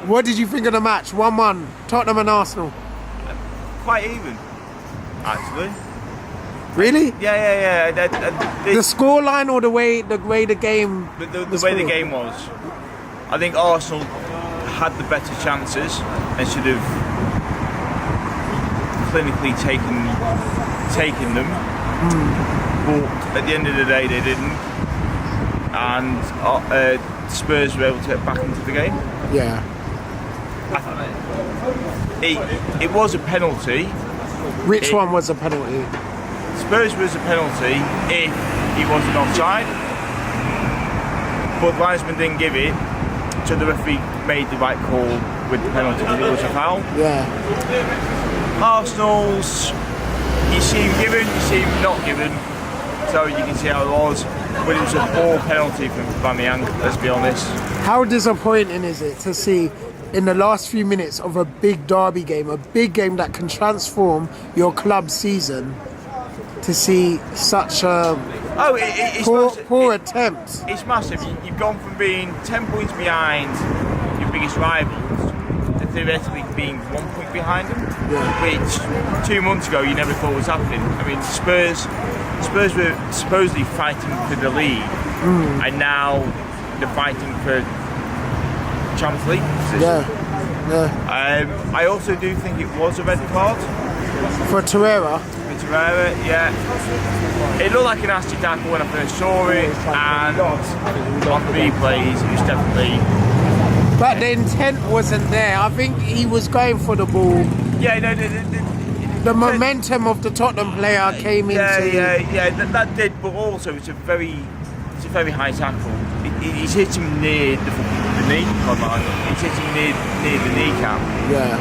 What did you think of the match? 1-1, Tottenham and Arsenal. Quite even, actually. Really? Yeah. The scoreline or the way the game? The way the game was. I think Arsenal had the better chances and should have clinically taken them. But at the end of the day, they didn't. And Spurs were able to get back into the game. Yeah. It was a penalty. Which one was a penalty? Spurs was a penalty if he wasn't offside. But the linesman didn't give it, so the referee made the right call with the penalty because it was a foul. Yeah. Arsenal's, you see him given, you see him not given, so you can see how it was. But it was a poor penalty from Aubameyang, let's be honest. How disappointing is it to see in the last few minutes of a big derby game, a big game that can transform your club's season, to see such a poor attempt? It's massive. You've gone from being 10 points behind your biggest rivals to theoretically being 1 point behind them, which 2 months ago you never thought was happening. I mean, Spurs were supposedly fighting for the league, and now they're fighting for Champions League position. Yeah. I also do think it was a red card For Torreira? Yeah. It looked like a nasty tackle when I first saw it, and on the replays it was definitely... But the intent wasn't there. I think he was going for the ball. Yeah, no, the momentum of the Tottenham player came into... Yeah, that did, but also it's a very high tackle. He's hit him near the knee, he's hit him near the kneecap. Yeah.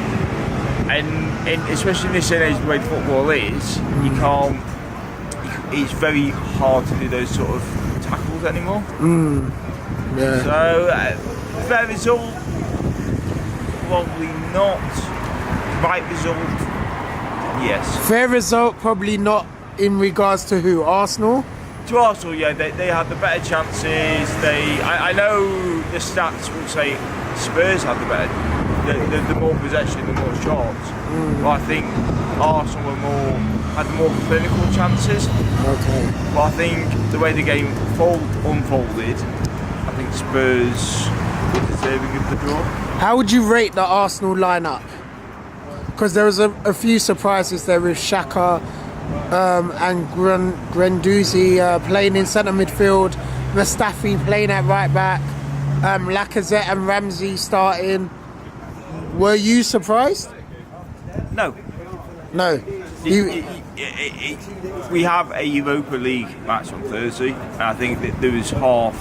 And especially in this day and age, the way football is, you can't. It's very hard to do those sort of tackles anymore. Yeah. So, fair result, probably not. Right result, yes. Fair result, probably not in regards to who? Arsenal? To Arsenal, yeah, they had the better chances. I know the stats will say Spurs had the better. The more possession, the more shots. But I think Arsenal had more clinical chances. Okay. But I think the way the game unfolded, I think Spurs were deserving of the draw. How would you rate the Arsenal lineup? Because there was a few surprises there with Xhaka and Guendouzi playing in centre midfield, Mustafi playing at right back, Lacazette and Ramsey starting. Were you surprised? No. We have a Europa League match on Thursday, and I think that there was half.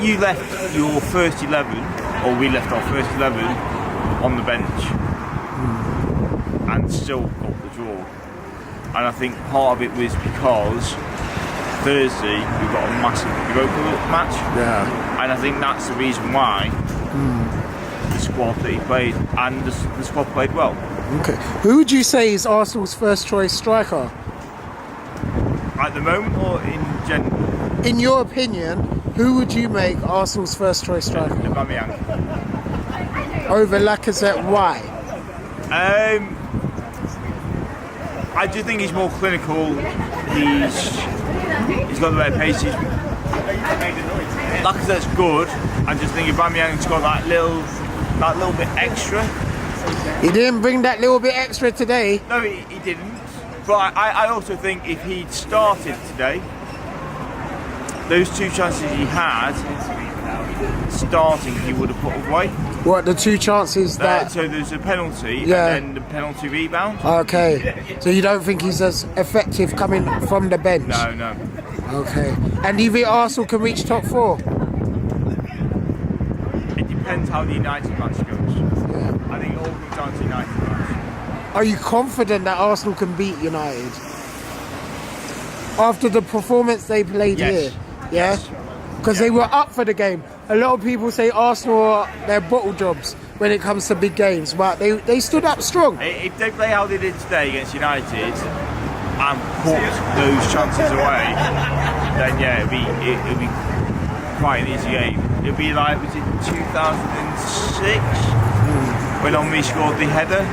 You left your first 11, or we left our first 11 on the bench, and still got the draw. And I think part of it was because Thursday we've got a massive Europa match. Yeah. And I think that's the reason why the squad that he played, and the squad played well. Okay. Who would you say is Arsenal's first choice striker? At the moment, or in general? In your opinion, who would you make Arsenal's first choice striker? Aubameyang. Over Lacazette, why? I do think he's more clinical. He's got the right pace. Lacazette's good. I just think Aubameyang's got that little bit extra. He didn't bring that little bit extra today. No, he didn't. But I also think if he'd started today, those two chances he had, starting, he would have put away. What, the two chances that... So there's a penalty, yeah, and then the penalty rebound. Okay. So you don't think he's as effective coming from the bench? No. Okay. And do you think Arsenal can reach top 4? It depends how the United match goes. Yeah. I think it all comes down to the United match. Are you confident that Arsenal can beat United? After the performance they played here? Yeah? Because they were up for the game. A lot of people say Arsenal are their bottle jobs when it comes to big games, but they stood up strong. If they play how they did today against United and put those chances away, then yeah, it'll be quite an easy game. It'll be like, was it 2006 when Henry scored the header?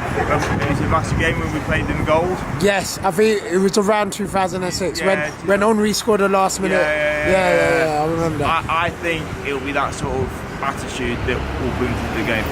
It was a massive game when we played in gold. Yes, I think it was around 2006 Yeah, when Henry scored the last minute. Yeah, I remember that. I think it'll be that sort of attitude that will bring to the game.